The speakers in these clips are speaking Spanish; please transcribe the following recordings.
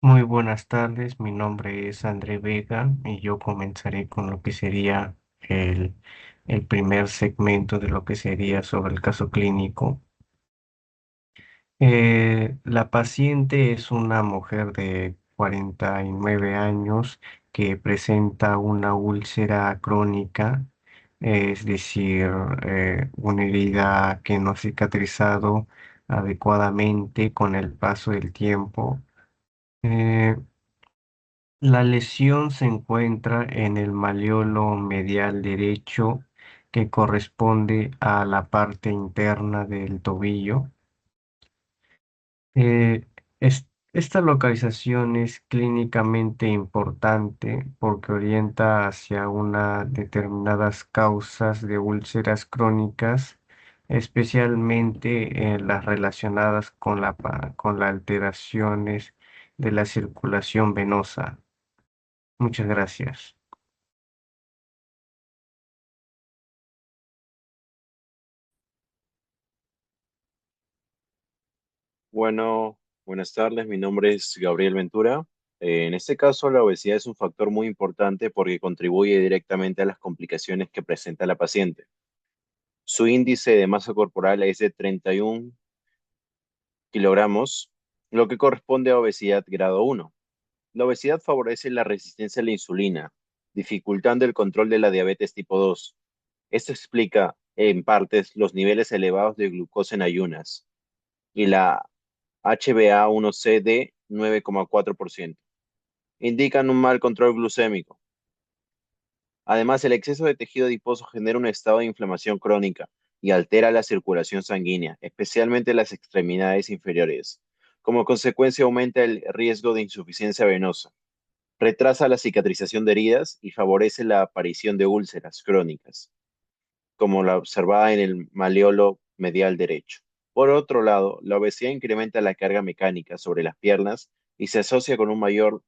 Muy buenas tardes, mi nombre es André Vega y yo comenzaré con lo que sería el primer segmento de lo que sería sobre el caso clínico. La paciente es una mujer de 49 años que presenta una úlcera crónica, es decir, una herida que no ha cicatrizado adecuadamente con el paso del tiempo. Eh, La lesión se encuentra en el malleolo medial derecho que corresponde a la parte interna del tobillo. Eh, Esta localización es clínicamente importante porque orienta hacia una determinadas causas de úlceras crónicas, especialmente las relacionadas con con las alteraciones de la circulación venosa. Muchas gracias. Bueno, buenas tardes, mi nombre es Gabriel Ventura. En este caso, la obesidad es un factor muy importante porque contribuye directamente a las complicaciones que presenta la paciente. Su índice de masa corporal es de 31 kilogramos, lo que corresponde a obesidad grado 1. La obesidad favorece la resistencia a la insulina, dificultando el control de la diabetes tipo 2. Esto explica, en partes, los niveles elevados de glucosa en ayunas y la HbA1c de 9,4%. Indican un mal control glucémico. Además, el exceso de tejido adiposo genera un estado de inflamación crónica y altera la circulación sanguínea, especialmente en las extremidades inferiores. Como consecuencia, aumenta el riesgo de insuficiencia venosa, retrasa la cicatrización de heridas y favorece la aparición de úlceras crónicas, como la observada en el malleolo medial derecho. Por otro lado, la obesidad incrementa la carga mecánica sobre las piernas y se asocia con un mayor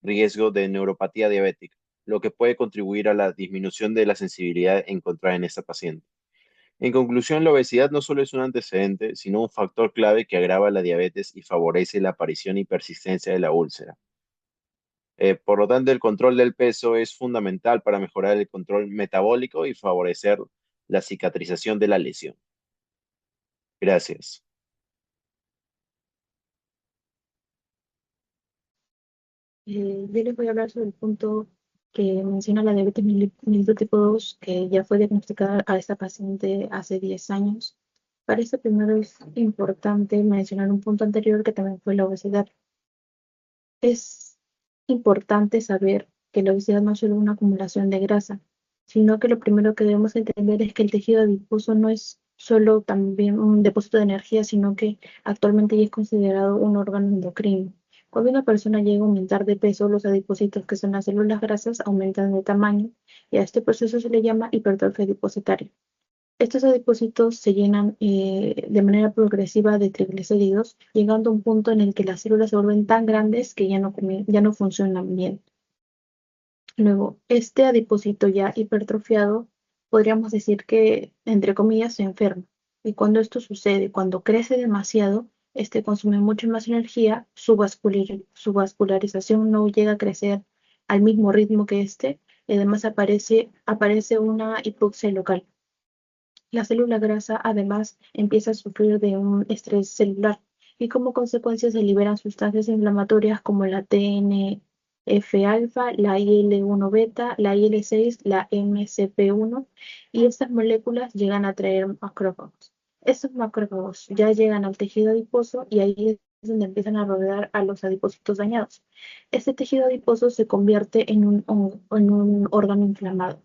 riesgo de neuropatía diabética, lo que puede contribuir a la disminución de la sensibilidad encontrada en esta paciente. En conclusión, la obesidad no solo es un antecedente, sino un factor clave que agrava la diabetes y favorece la aparición y persistencia de la úlcera. Por lo tanto, el control del peso es fundamental para mejorar el control metabólico y favorecer la cicatrización de la lesión. Gracias. Yo les voy a hablar sobre el punto que menciona la diabetes mellitus tipo 2, que ya fue diagnosticada a esta paciente hace 10 años. Para esto primero es importante mencionar un punto anterior que también fue la obesidad. Es importante saber que la obesidad no es solo una acumulación de grasa, sino que lo primero que debemos entender es que el tejido adiposo no es solo también un depósito de energía, sino que actualmente ya es considerado un órgano endocrino. Cuando una persona llega a aumentar de peso, los adipocitos, que son las células grasas, aumentan de tamaño y a este proceso se le llama hipertrofia adipositaria. Estos adipocitos se llenan de manera progresiva de triglicéridos, llegando a un punto en el que las células se vuelven tan grandes que ya no funcionan bien. Luego, este adipocito ya hipertrofiado, podríamos decir que, entre comillas, se enferma. Y cuando esto sucede, cuando crece demasiado, este consume mucha más energía, su vascularización no llega a crecer al mismo ritmo que este, y además aparece una hipoxia local. La célula grasa además empieza a sufrir de un estrés celular y como consecuencia se liberan sustancias inflamatorias como la TNF-alfa, la IL-1 beta, la IL-6, la MCP-1 y estas moléculas llegan a atraer macrófagos. Estos macrófagos ya llegan al tejido adiposo y ahí es donde empiezan a rodear a los adipocitos dañados. Este tejido adiposo se convierte en un órgano inflamado.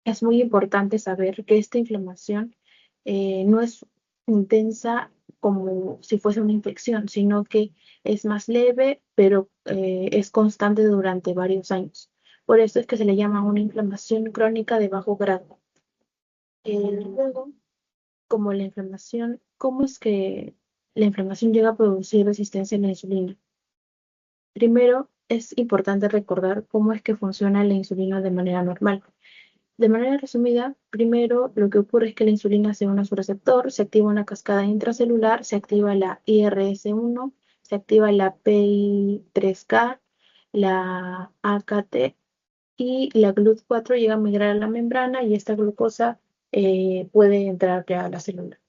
Es muy importante saber que esta inflamación no es intensa como si fuese una infección, sino que es más leve, pero es constante durante varios años. Por eso es que se le llama una inflamación crónica de bajo grado. Luego, como la inflamación, ¿cómo es que la inflamación llega a producir resistencia a la insulina? Primero, es importante recordar cómo es que funciona la insulina de manera normal. De manera resumida, primero lo que ocurre es que la insulina se une a su receptor, se activa una cascada intracelular, se activa la IRS1, se activa la PI3K, la AKT y la GLUT4 llega a migrar a la membrana y esta glucosa puede entrar ya a la célula.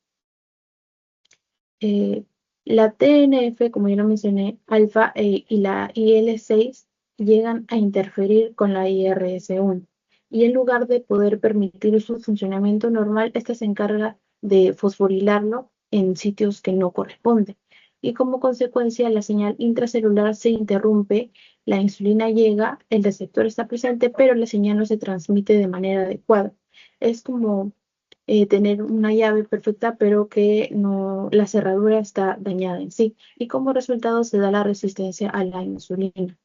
Eh, la TNF, como ya lo mencioné, alfa y la IL-6 llegan a interferir con la IRS1 y en lugar de poder permitir su funcionamiento normal, esta se encarga de fosforilarlo en sitios que no corresponden. Y como consecuencia, la señal intracelular se interrumpe, la insulina llega, el receptor está presente, pero la señal no se transmite de manera adecuada. Es como tener una llave perfecta, pero que no, la cerradura está dañada en sí. Y como resultado se da la resistencia a la insulina.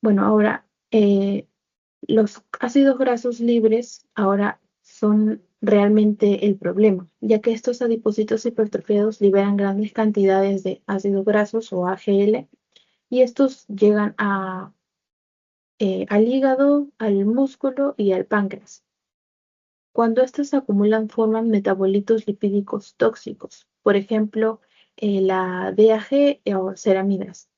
Bueno, ahora los ácidos grasos libres ahora son realmente el problema, ya que estos adipocitos hipertrofiados liberan grandes cantidades de ácidos grasos o AGL y estos llegan al hígado, al músculo y al páncreas. Cuando estos se acumulan, forman metabolitos lipídicos tóxicos, por ejemplo, la DAG o ceramidas.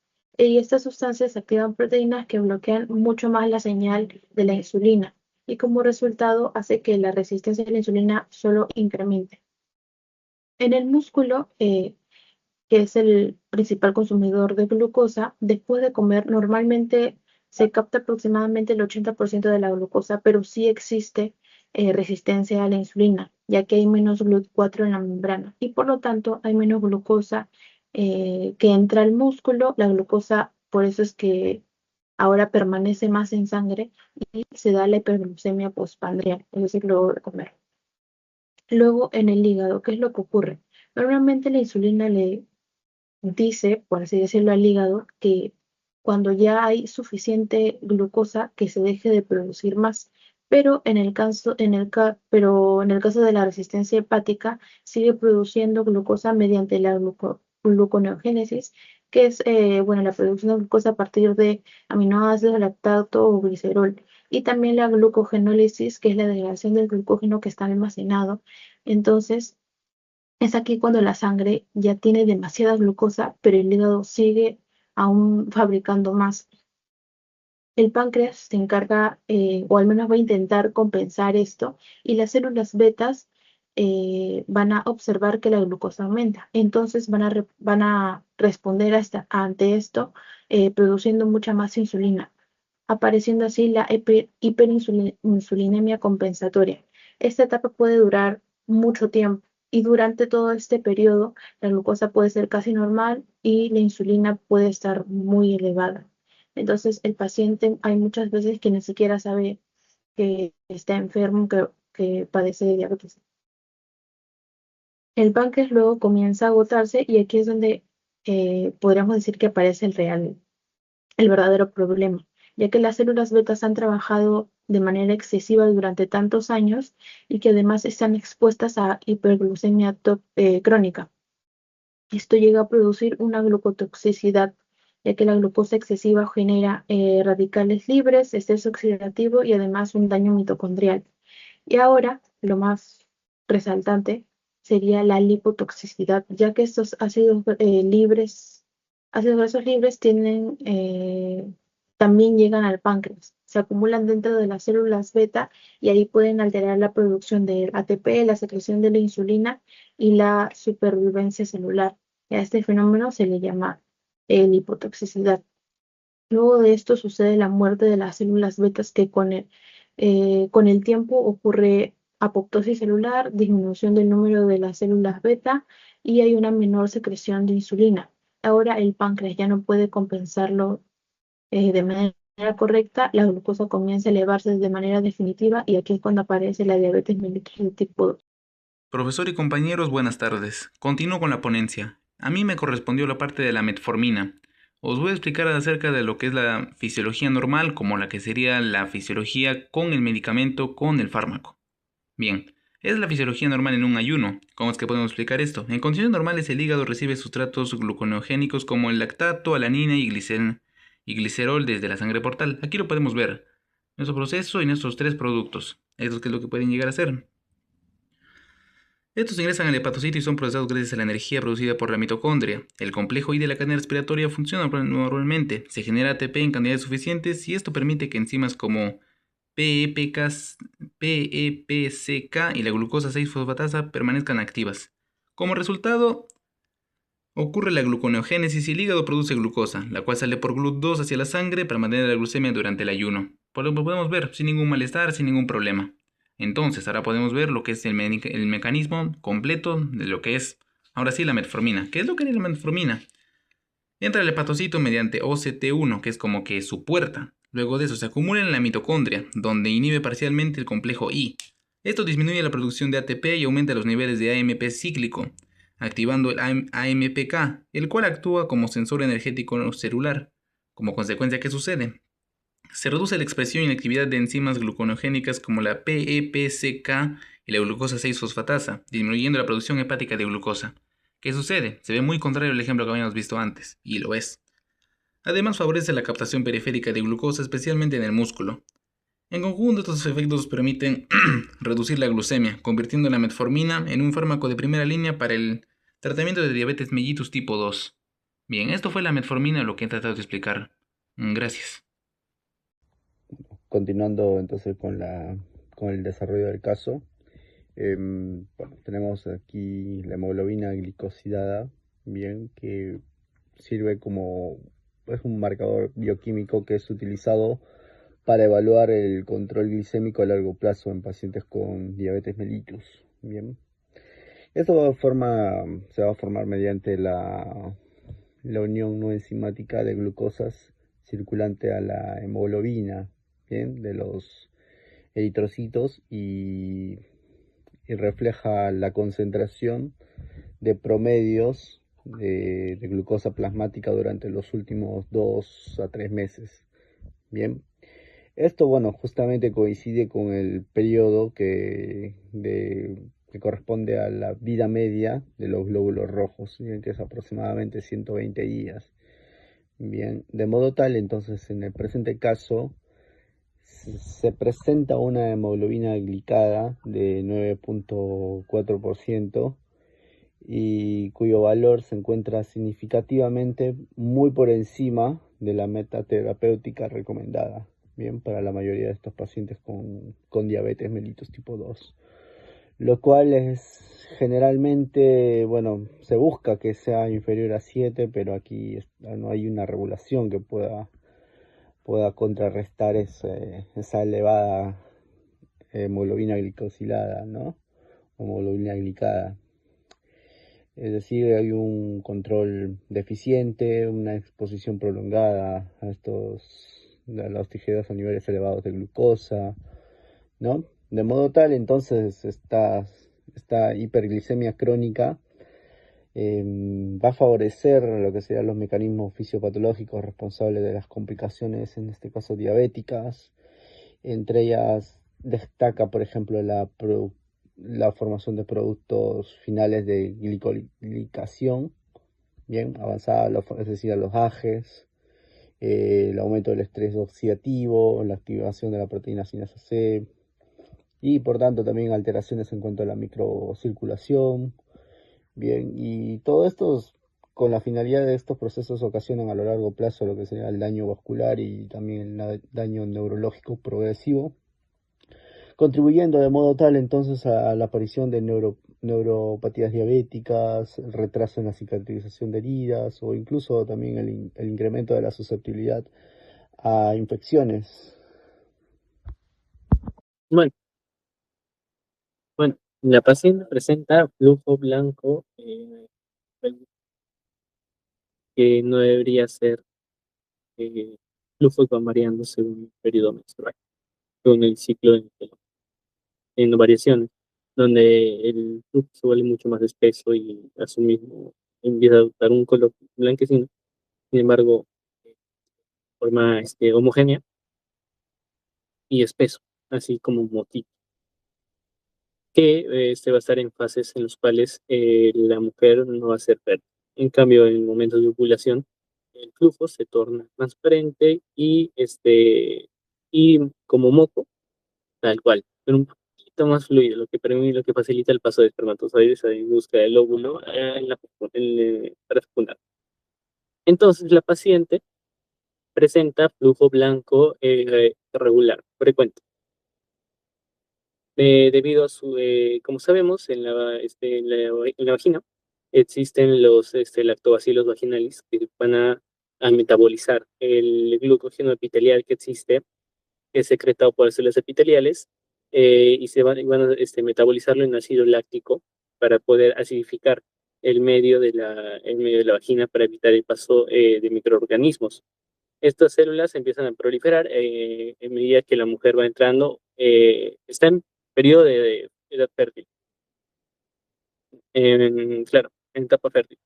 Y estas sustancias activan proteínas que bloquean mucho más la señal de la insulina y como resultado hace que la resistencia a la insulina solo incremente. En el músculo, que es el principal consumidor de glucosa, después de comer normalmente se capta aproximadamente el 80% de la glucosa, pero sí existe resistencia a la insulina, ya que hay menos GLUT4 en la membrana y por lo tanto hay menos glucosa que entra al músculo. La glucosa, por eso es que ahora permanece más en sangre y se da la hiperglucemia postprandial, es decir, luego de comer. Luego en el hígado, ¿qué es lo que ocurre? Normalmente la insulina le dice, por así decirlo, al hígado que cuando ya hay suficiente glucosa que se deje de producir más. Pero en el caso de la resistencia hepática, sigue produciendo glucosa mediante la gluconeogénesis, que es bueno, la producción de glucosa a partir de aminoácidos, lactato o glicerol. Y también la glucogenólisis, que es la degradación del glucógeno que está almacenado. Entonces, es aquí cuando la sangre ya tiene demasiada glucosa, pero el hígado sigue aún fabricando más. El páncreas se encarga, o al menos va a intentar compensar esto, y las células betas van a observar que la glucosa aumenta. Entonces van a responder ante esto produciendo mucha más insulina, apareciendo así la hiperinsulinemia compensatoria. Esta etapa puede durar mucho tiempo y durante todo este periodo la glucosa puede ser casi normal y la insulina puede estar muy elevada. Entonces el paciente hay muchas veces que ni siquiera sabe que está enfermo, que padece de diabetes. El páncreas luego comienza a agotarse y aquí es donde podríamos decir que aparece el verdadero problema, ya que las células betas han trabajado de manera excesiva durante tantos años y que además están expuestas a hiperglucemia crónica. Esto llega a producir una glucotoxicidad, ya que la glucosa excesiva genera radicales libres, estrés oxidativo y además un daño mitocondrial. Y ahora, lo más resaltante sería la lipotoxicidad, ya que estos ácidos grasos libres también llegan al páncreas, se acumulan dentro de las células beta y ahí pueden alterar la producción del ATP, la secreción de la insulina y la supervivencia celular. Y a este fenómeno se le llama lipotoxicidad. Luego de esto sucede la muerte de las células betas que con el tiempo ocurre apoptosis celular, disminución del número de las células beta y hay una menor secreción de insulina. Ahora el páncreas ya no puede compensarlo de manera correcta, la glucosa comienza a elevarse de manera definitiva y aquí es cuando aparece la diabetes mellitus de tipo 2. Profesor y compañeros, buenas tardes. Continúo con la ponencia. A mí me correspondió la parte de la metformina. Os voy a explicar acerca de lo que es la fisiología normal, como la que sería la fisiología con el medicamento, con el fármaco. Bien, es la fisiología normal en un ayuno. ¿Cómo es que podemos explicar esto? En condiciones normales el hígado recibe sustratos gluconeogénicos como el lactato, alanina y glicerol desde la sangre portal. Aquí lo podemos ver. Nuestro proceso y nuestros tres productos. Eso es lo que pueden llegar a ser. Estos ingresan al hepatocito y son procesados gracias a la energía producida por la mitocondria. El complejo I de la cadena respiratoria funciona normalmente, se genera ATP en cantidades suficientes y esto permite que enzimas como PEPCK y la glucosa 6-fosfatasa permanezcan activas. Como resultado, ocurre la gluconeogénesis y el hígado produce glucosa, la cual sale por GLUT2 hacia la sangre para mantener la glucemia durante el ayuno. Por lo que podemos ver, sin ningún malestar, sin ningún problema. Entonces, ahora podemos ver lo que es el mecanismo completo de lo que es, ahora sí, la metformina. ¿Qué es lo que es la metformina? Entra al hepatocito mediante OCT1, que es como que su puerta. Luego de eso se acumula en la mitocondria, donde inhibe parcialmente el complejo I. Esto disminuye la producción de ATP y aumenta los niveles de AMP cíclico, activando el AMPK, el cual actúa como sensor energético celular. Como consecuencia, ¿qué sucede? Se reduce la expresión y la actividad de enzimas gluconeogénicas como la PEPCK y la glucosa 6-fosfatasa, disminuyendo la producción hepática de glucosa. ¿Qué sucede? Se ve muy contrario al ejemplo que habíamos visto antes, y lo es. Además favorece la captación periférica de glucosa, especialmente en el músculo. En conjunto, estos efectos permiten reducir la glucemia, convirtiendo la metformina en un fármaco de primera línea para el tratamiento de diabetes mellitus tipo 2. Bien, esto fue la metformina, lo que he tratado de explicar. Gracias. Continuando entonces con el desarrollo del caso, bueno, tenemos aquí la hemoglobina glicosilada, bien, que sirve como es un marcador bioquímico que es utilizado para evaluar el control glicémico a largo plazo en pacientes con diabetes mellitus. Bien, esto se va a formar mediante la unión no enzimática de glucosas circulante a la hemoglobina, bien, de los eritrocitos y refleja la concentración de promedios de glucosa plasmática durante los últimos 2 a 3 meses. Bien, esto, bueno, justamente coincide con el periodo que corresponde a la vida media de los glóbulos rojos, bien, que es aproximadamente 120 días. Bien, de modo tal, entonces, en el presente caso, se presenta una hemoglobina glicada de 9.4% y cuyo valor se encuentra significativamente muy por encima de la meta terapéutica recomendada, bien, para la mayoría de estos pacientes con diabetes mellitus tipo 2, lo cual es generalmente, bueno, se busca que sea inferior a 7, pero aquí no hay una regulación que pueda contrarrestar esa elevada hemoglobina glicosilada, ¿no? Hemoglobina glicada. Es decir, hay un control deficiente, una exposición prolongada a los tejidos a niveles elevados de glucosa, ¿no? De modo tal, entonces, esta hiperglicemia crónica va a favorecer lo que serían los mecanismos fisiopatológicos responsables de las complicaciones, en este caso diabéticas. Entre ellas destaca, por ejemplo, la formación de productos finales de glicolicación, bien avanzada, es decir, a los AGEs, el aumento del estrés oxidativo, la activación de la proteína sinasa C y por tanto también alteraciones en cuanto a la microcirculación. Bien, y todo esto con la finalidad de estos procesos ocasionan a lo largo plazo lo que sería el daño vascular y también el daño neurológico progresivo, contribuyendo de modo tal entonces a la aparición de neuropatías diabéticas, el retraso en la cicatrización de heridas o incluso también el incremento de la susceptibilidad a infecciones. Bueno, la paciente presenta flujo blanco que no debería ser flujo que va variando según el periodo menstrual, según el ciclo en variaciones, donde el flujo se vuelve mucho más espeso y a su mismo empieza a adoptar un color blanquecino, sin embargo, forma homogénea y espeso, así como un motito, que va a estar en fases en las cuales la mujer no va a ser fértil. En cambio, en momentos de ovulación, el flujo se torna transparente y como moco, tal cual, pero un poquito poquito más fluido, lo que permite, lo que facilita el paso de espermatozoides en busca del óvulo para fecundar. Entonces, la paciente presenta flujo blanco regular, frecuente. Debido a su, como sabemos, en la vagina existen los lactobacilos vaginalis que van a metabolizar el glucógeno epitelial que existe, que es secretado por las células epiteliales, y van a metabolizarlo en ácido láctico para poder acidificar el medio de la vagina para evitar el paso de microorganismos. Estas células empiezan a proliferar en medida que la mujer va entrando, está en periodo de edad fértil, claro, en etapa fértil.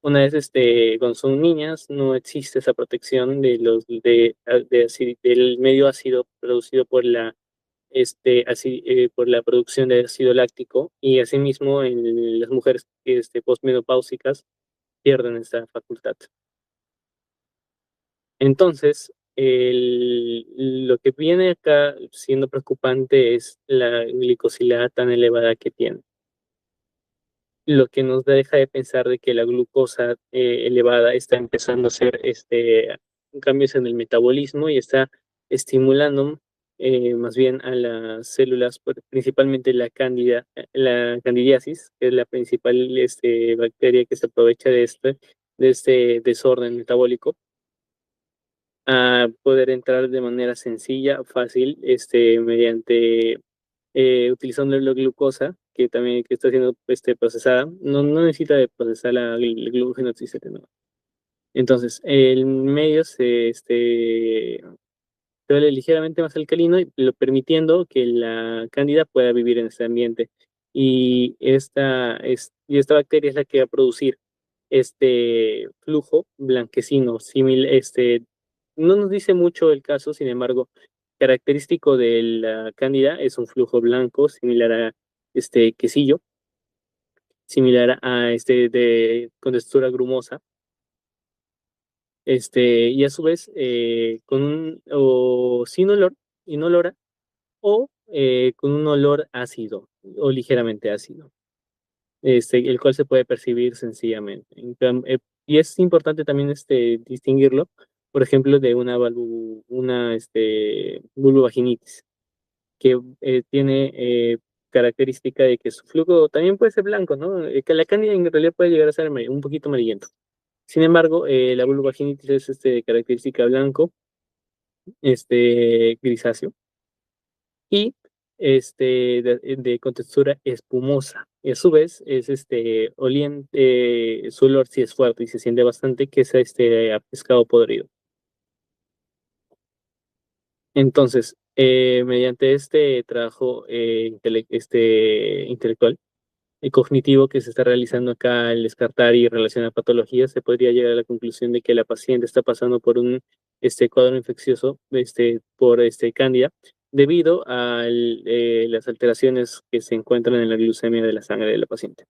Una vez cuando son niñas, no existe esa protección del medio ácido producido por por la producción de ácido láctico, y asimismo en las mujeres postmenopáusicas pierden esta facultad. Entonces, lo que viene acá siendo preocupante es la glicosilada tan elevada que tiene, lo que nos deja de pensar de que la glucosa elevada está empezando a hacer cambios en el metabolismo y está estimulando más bien a las células, principalmente la candidiasis, que es la principal bacteria que se aprovecha de este desorden metabólico, a poder entrar de manera sencilla, fácil, mediante utilizando la glucosa, que también que está siendo procesada. No necesita de procesar el glucógeno existente, ¿no? Entonces, el medio se vuelve ligeramente más alcalino, y permitiendo que la cándida pueda vivir en este ambiente. Y esta bacteria es la que va a producir este flujo blanquecino, no nos dice mucho el caso, sin embargo, característico de la cándida es un flujo blanco similar a este quesillo, similar a con textura grumosa, y a su vez o sin olor, inolora, o con un olor ácido o ligeramente ácido, el cual se puede percibir sencillamente. Y es importante también distinguirlo, por ejemplo, de una vulvovaginitis, que tiene característica de que su flujo también puede ser blanco, ¿no? Que la cándida en realidad puede llegar a ser un poquito amarillento. Sin embargo, la vulvovaginitis es de característica blanco, grisáceo, y con textura espumosa. Y a su vez es su olor sí es fuerte y se siente bastante, que es a pescado podrido. Entonces, mediante este trabajo intelectual y cognitivo que se está realizando acá al descartar y relacionar patologías, se podría llegar a la conclusión de que la paciente está pasando por un cuadro infeccioso por cándida, debido a las alteraciones que se encuentran en la glucemia de la sangre de la paciente.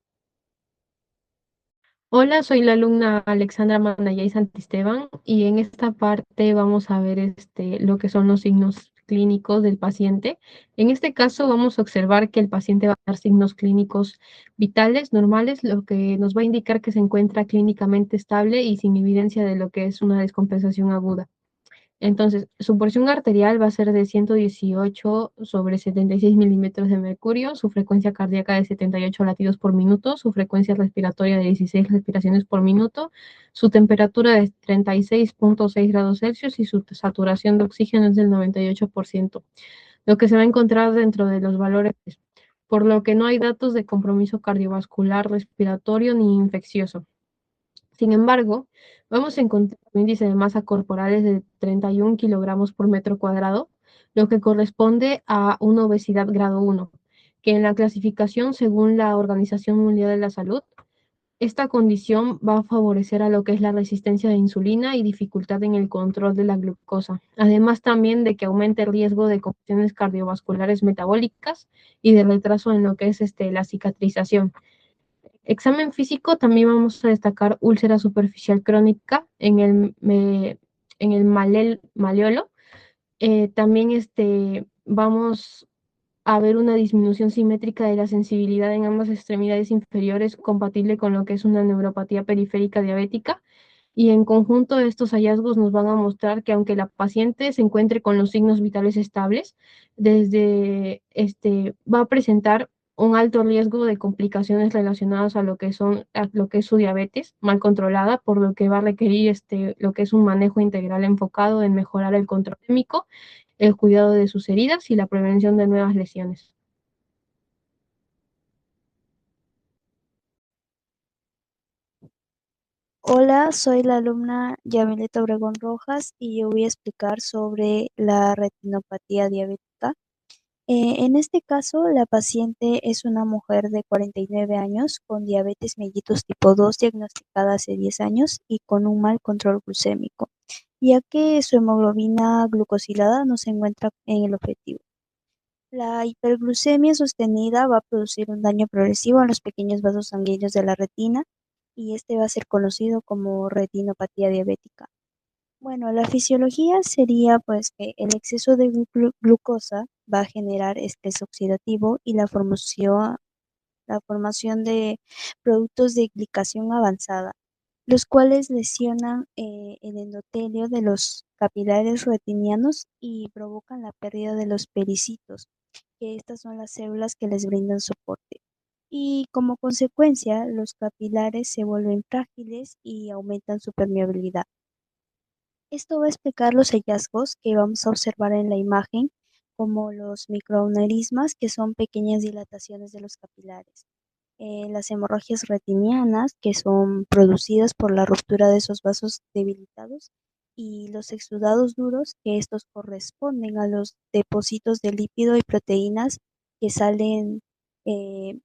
Hola, soy la alumna Alexandra Manayay Santisteban y en esta parte vamos a ver lo que son los signos clínicos del paciente. En este caso vamos a observar que el paciente va a dar signos clínicos vitales, normales, lo que nos va a indicar que se encuentra clínicamente estable y sin evidencia de lo que es una descompensación aguda. Entonces, su presión arterial va a ser de 118/76 milímetros de mercurio, su frecuencia cardíaca de 78 latidos por minuto, su frecuencia respiratoria de 16 respiraciones por minuto, su temperatura de 36.6 grados Celsius y su saturación de oxígeno es del 98%, lo que se va a encontrar dentro de los valores, por lo que no hay datos de compromiso cardiovascular, respiratorio ni infeccioso. Sin embargo, vamos a encontrar un índice de masa corporal de 31 kilogramos por metro cuadrado, lo que corresponde a una obesidad grado 1, que en la clasificación según la Organización Mundial de la Salud, esta condición va a favorecer a lo que es la resistencia de insulina y dificultad en el control de la glucosa, además también de que aumenta el riesgo de condiciones cardiovasculares metabólicas y de retraso en lo que es la cicatrización. Examen físico, también vamos a destacar úlcera superficial crónica en el maleolo. También vamos haber una disminución simétrica de la sensibilidad en ambas extremidades inferiores compatible con lo que es una neuropatía periférica diabética. Y en conjunto estos hallazgos nos van a mostrar que aunque la paciente se encuentre con los signos vitales estables, va a presentar un alto riesgo de complicaciones relacionadas a lo que es su diabetes mal controlada, por lo que va a requerir lo que es un manejo integral enfocado en mejorar el control químico, el cuidado de sus heridas y la prevención de nuevas lesiones. Hola, soy la alumna Yamileta Obregón Rojas y yo voy a explicar sobre la retinopatía diabética. En este caso, la paciente es una mujer de 49 años con diabetes mellitus tipo 2 diagnosticada hace 10 años y con un mal control glucémico, ya que su hemoglobina glucosilada no se encuentra en el objetivo. La hiperglucemia sostenida va a producir un daño progresivo en los pequeños vasos sanguíneos de la retina y este va a ser conocido como retinopatía diabética. Bueno, la fisiología sería pues que el exceso de glucosa va a generar estrés oxidativo y la formación de productos de glicación avanzada, los cuales lesionan el endotelio de los capilares retinianos y provocan la pérdida de los pericitos, que estas son las células que les brindan soporte. Y como consecuencia, los capilares se vuelven frágiles y aumentan su permeabilidad. Esto va a explicar los hallazgos que vamos a observar en la imagen, como los microaneurismas, que son pequeñas dilataciones de los capilares, las hemorragias retinianas, que son producidas por la ruptura de esos vasos debilitados, y los exudados duros, que estos corresponden a los depósitos de lípido y proteínas que salen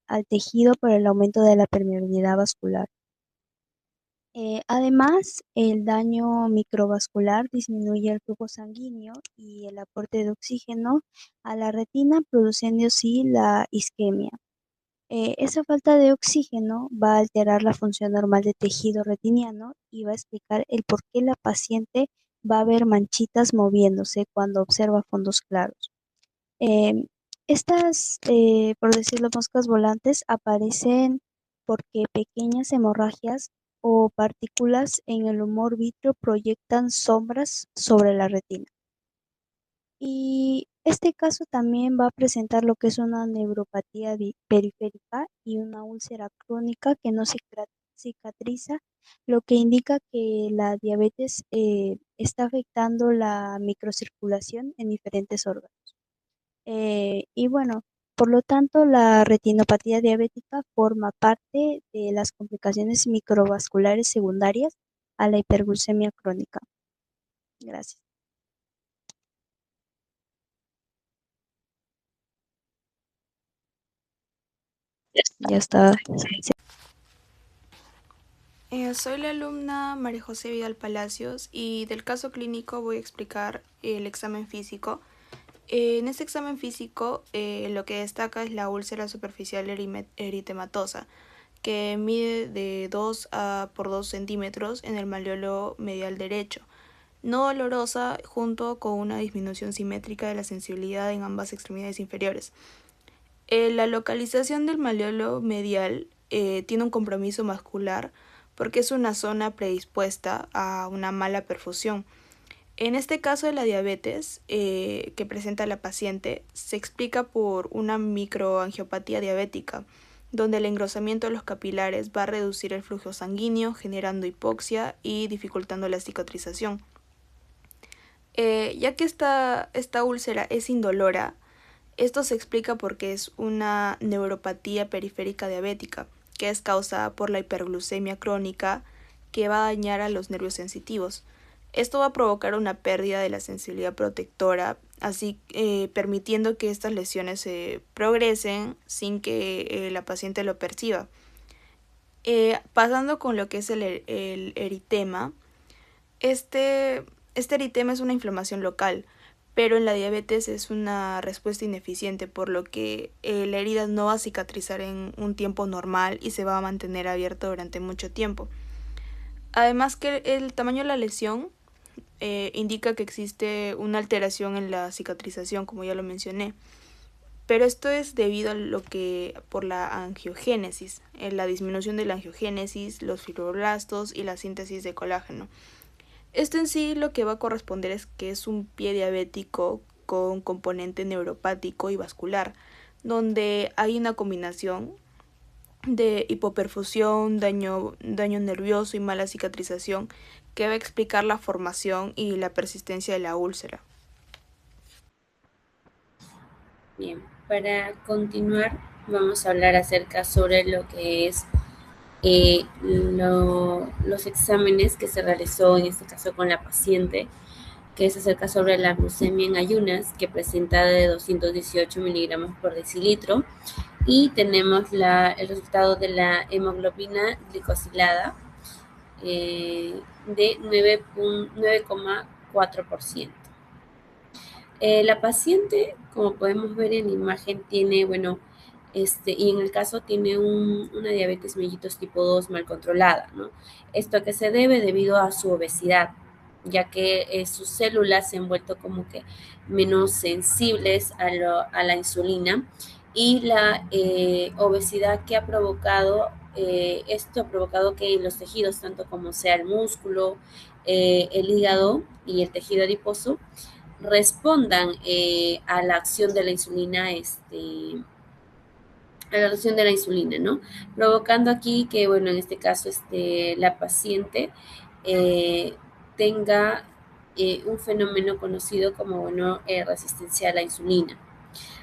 al tejido por el aumento de la permeabilidad vascular. Además, el daño microvascular disminuye el flujo sanguíneo y el aporte de oxígeno a la retina, produciendo así la isquemia. Esa falta de oxígeno va a alterar la función normal del tejido retiniano y va a explicar el por qué la paciente va a ver manchitas moviéndose cuando observa fondos claros. Em, Estas, por decirlo, moscas volantes aparecen porque pequeñas hemorragias o partículas en el humor vítreo proyectan sombras sobre la retina. Y este caso también va a presentar lo que es una neuropatía periférica y una úlcera crónica que no cicatriza, lo que indica que la diabetes está afectando la microcirculación en diferentes órganos. Y bueno, por lo tanto, la retinopatía diabética forma parte de las complicaciones microvasculares secundarias a la hiperglucemia crónica. Gracias. Ya está. Soy la alumna María José Vidal Palacios y del caso clínico voy a explicar el examen físico. En este examen físico lo que destaca es la úlcera superficial eritematosa, que mide de 2 por 2 centímetros en el malleolo medial derecho, no dolorosa, junto con una disminución simétrica de la sensibilidad en ambas extremidades inferiores. La localización del malleolo medial tiene un compromiso vascular porque es una zona predispuesta a una mala perfusión. En este caso de la diabetes que presenta la paciente, se explica por una microangiopatía diabética, donde el engrosamiento de los capilares va a reducir el flujo sanguíneo, generando hipoxia y dificultando la cicatrización. Ya que esta úlcera es indolora, esto se explica porque es una neuropatía periférica diabética, que es causada por la hiperglucemia crónica, que va a dañar a los nervios sensitivos. Esto va a provocar una pérdida de la sensibilidad protectora, así permitiendo que estas lesiones se progresen sin que la paciente lo perciba. Pasando con lo que es el eritema, este eritema es una inflamación local, pero en la diabetes es una respuesta ineficiente, por lo que la herida no va a cicatrizar en un tiempo normal y se va a mantener abierta durante mucho tiempo. Además que el tamaño de la lesión indica que existe una alteración en la cicatrización, como ya lo mencioné. Pero esto es debido a por la angiogénesis, la disminución de la angiogénesis, los fibroblastos y la síntesis de colágeno. Esto en sí lo que va a corresponder es que es un pie diabético con componente neuropático y vascular, donde hay una combinación de hipoperfusión, daño nervioso y mala cicatrización que va a explicar la formación y la persistencia de la úlcera. Bien, para continuar vamos a hablar acerca sobre lo que es los exámenes que se realizó en este caso con la paciente, que es acerca sobre la glucemia en ayunas, que presenta de 218 miligramos por decilitro, y tenemos el resultado de la hemoglobina glicosilada de 9,4%. La paciente, como podemos ver en la imagen, tiene, y en el caso tiene una diabetes mellitus tipo 2 mal controlada, ¿no? Esto a qué se debe debido a su obesidad, ya que sus células se han vuelto como que menos sensibles a la insulina, y la obesidad que ha provocado, esto ha provocado que los tejidos, tanto como sea el músculo, el hígado y el tejido adiposo, respondan a la acción de la insulina, a la acción de la insulina, ¿no? Provocando aquí que, en este caso, la paciente tenga un fenómeno conocido como, resistencia a la insulina.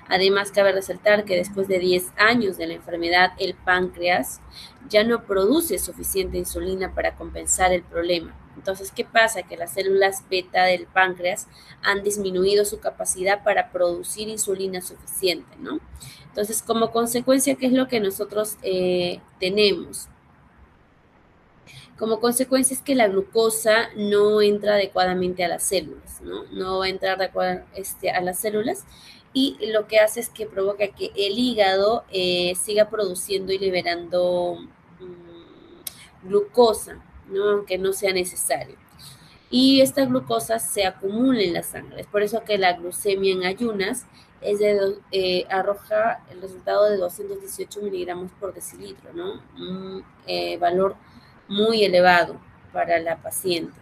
Además, cabe resaltar que después de 10 años de la enfermedad, el páncreas ya no produce suficiente insulina para compensar el problema. Entonces, ¿qué pasa? Que las células beta del páncreas han disminuido su capacidad para producir insulina suficiente, ¿no? Entonces, como consecuencia, ¿qué es lo que nosotros tenemos? Como consecuencia es que la glucosa no entra adecuadamente a las células, ¿no? No va a entrar a las células, y lo que hace es que provoca que el hígado siga produciendo y liberando glucosa, ¿no? Aunque no sea necesario. Y esta glucosa se acumula en la sangre. Es por eso que la glucemia en ayunas arroja el resultado de 218 miligramos por decilitro, ¿no? Un valor muy elevado para la paciente.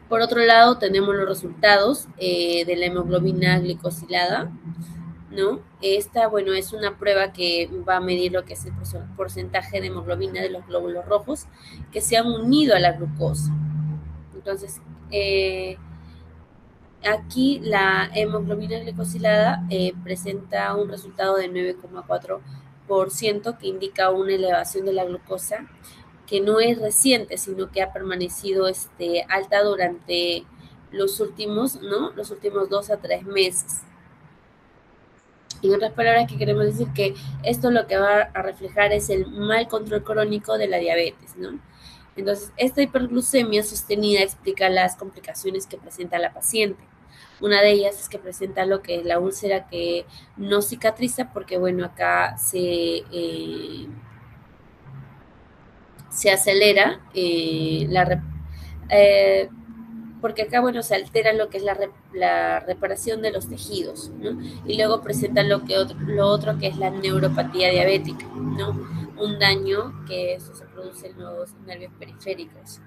Por otro lado, tenemos los resultados de la hemoglobina glicosilada, ¿no? Esta, es una prueba que va a medir lo que es el porcentaje de hemoglobina de los glóbulos rojos que se han unido a la glucosa. Entonces, aquí la hemoglobina glicosilada presenta un resultado de 9,4%, que indica una elevación de la glucosa que no es reciente, sino que ha permanecido alta durante los últimos 2 a 3 meses. En otras palabras, ¿qué queremos decir? Que esto lo que va a reflejar es el mal control crónico de la diabetes, ¿no? Entonces, esta hiperglucemia sostenida explica las complicaciones que presenta la paciente. Una de ellas es que presenta lo que es la úlcera que no cicatriza, porque, acá se acelera porque acá, se altera lo que es la reparación de los tejidos, ¿no? Y luego presenta lo otro que es la neuropatía diabética, ¿no? Un daño que eso se produce en los nervios periféricos.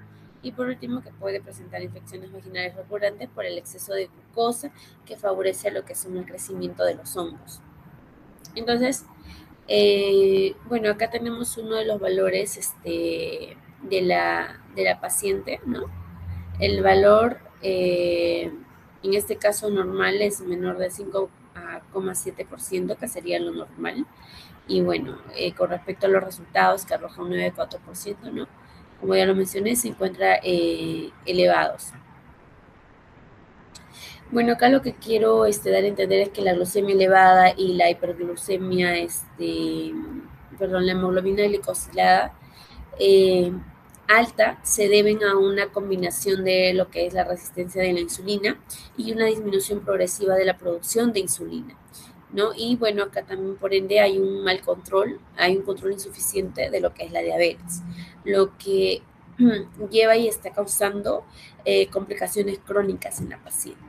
Y por último, que puede presentar infecciones vaginales recurrentes por el exceso de glucosa, que favorece lo que es el crecimiento de los hongos. Entonces, acá tenemos uno de los valores de la paciente, ¿no? El valor, en este caso normal, es menor de 5,7%, que sería lo normal. Y con respecto a los resultados, que arroja un 9,4%, ¿no? Como ya lo mencioné, se encuentra elevados. Acá lo que quiero dar a entender es que la glucemia elevada y la hiperglucemia, la hemoglobina glicosilada alta se deben a una combinación de lo que es la resistencia de la insulina y una disminución progresiva de la producción de insulina, ¿no? Y acá también, por ende, hay un mal control, hay un control insuficiente de lo que es la diabetes, lo que lleva y está causando complicaciones crónicas en la paciente.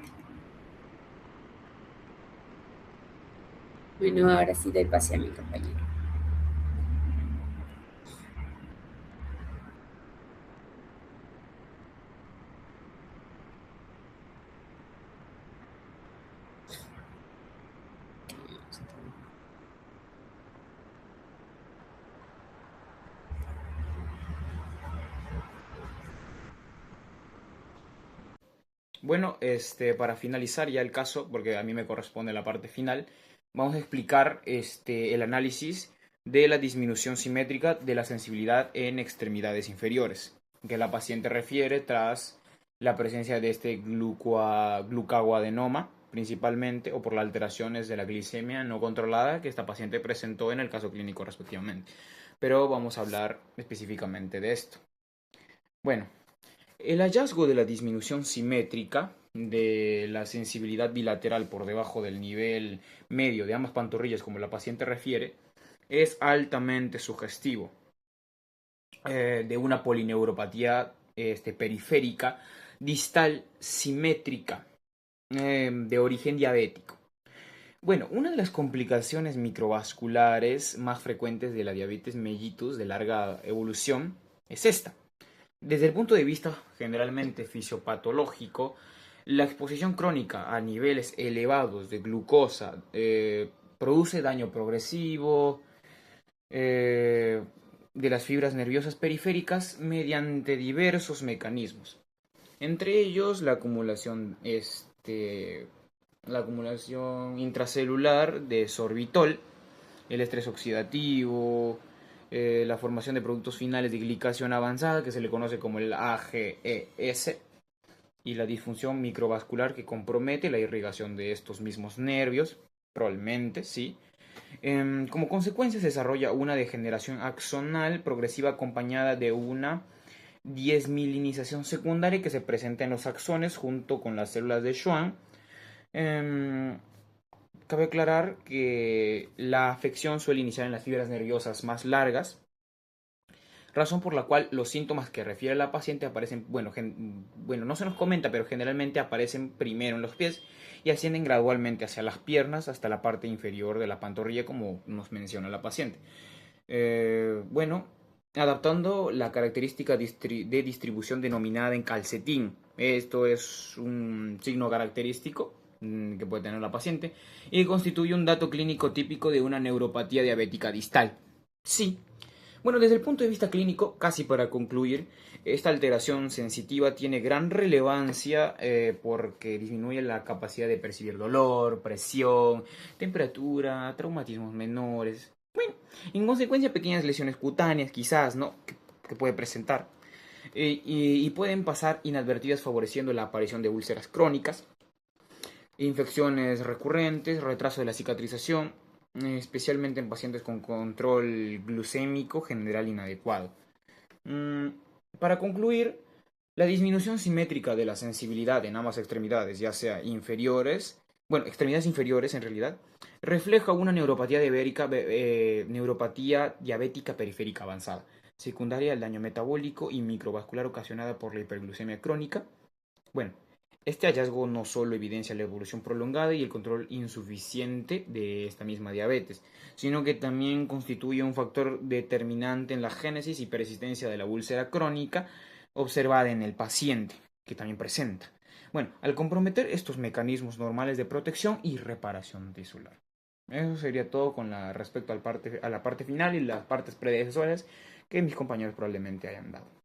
Bueno, ahora sí doy pase a mi compañero. Bueno, para finalizar ya el caso, porque a mí me corresponde la parte final, vamos a explicar el análisis de la disminución simétrica de la sensibilidad en extremidades inferiores, que la paciente refiere tras la presencia de este glucagoadenoma, principalmente, o por las alteraciones de la glicemia no controlada que esta paciente presentó en el caso clínico respectivamente. Pero vamos a hablar específicamente de esto. Bueno, el hallazgo de la disminución simétrica de la sensibilidad bilateral por debajo del nivel medio de ambas pantorrillas, como la paciente refiere, es altamente sugestivo de una polineuropatía periférica distal simétrica de origen diabético. Bueno, una de las complicaciones microvasculares más frecuentes de la diabetes mellitus de larga evolución es esta. Desde el punto de vista generalmente fisiopatológico, la exposición crónica a niveles elevados de glucosa produce daño progresivo de las fibras nerviosas periféricas mediante diversos mecanismos. Entre ellos la acumulación intracelular de sorbitol, el estrés oxidativo, la formación de productos finales de glicación avanzada, que se le conoce como el AGES, y la disfunción microvascular que compromete la irrigación de estos mismos nervios, probablemente, sí. Como consecuencia se desarrolla una degeneración axonal progresiva acompañada de una desmielinización secundaria que se presenta en los axones junto con las células de Schwann. Cabe aclarar que la afección suele iniciar en las fibras nerviosas más largas, razón por la cual los síntomas que refiere la paciente aparecen, bueno, no se nos comenta, pero generalmente aparecen primero en los pies y ascienden gradualmente hacia las piernas hasta la parte inferior de la pantorrilla, como nos menciona la paciente. Bueno, adaptando la característica de distribución denominada en calcetín. Esto es un signo característico que puede tener la paciente y constituye un dato clínico típico de una neuropatía diabética distal. Sí. Bueno, desde el punto de vista clínico, casi para concluir, esta alteración sensitiva tiene gran relevancia porque disminuye la capacidad de percibir dolor, presión, temperatura, traumatismos menores. Bueno, en consecuencia, pequeñas lesiones cutáneas, quizás, ¿no? Que puede presentar. Y pueden pasar inadvertidas favoreciendo la aparición de úlceras crónicas, infecciones recurrentes, retraso de la cicatrización, especialmente en pacientes con control glucémico general inadecuado. Para concluir, la disminución simétrica de la sensibilidad en ambas extremidades, ya sea inferiores, bueno, extremidades inferiores en realidad, refleja una neuropatía diabética periférica avanzada, secundaria al daño metabólico y microvascular ocasionada por la hiperglucemia crónica. Bueno, este hallazgo no solo evidencia la evolución prolongada y el control insuficiente de esta misma diabetes, sino que también constituye un factor determinante en la génesis y persistencia de la úlcera crónica observada en el paciente, que también presenta. Bueno, al comprometer estos mecanismos normales de protección y reparación tisular. Eso sería todo con respecto a la parte final y las partes predecesoras que mis compañeros probablemente hayan dado.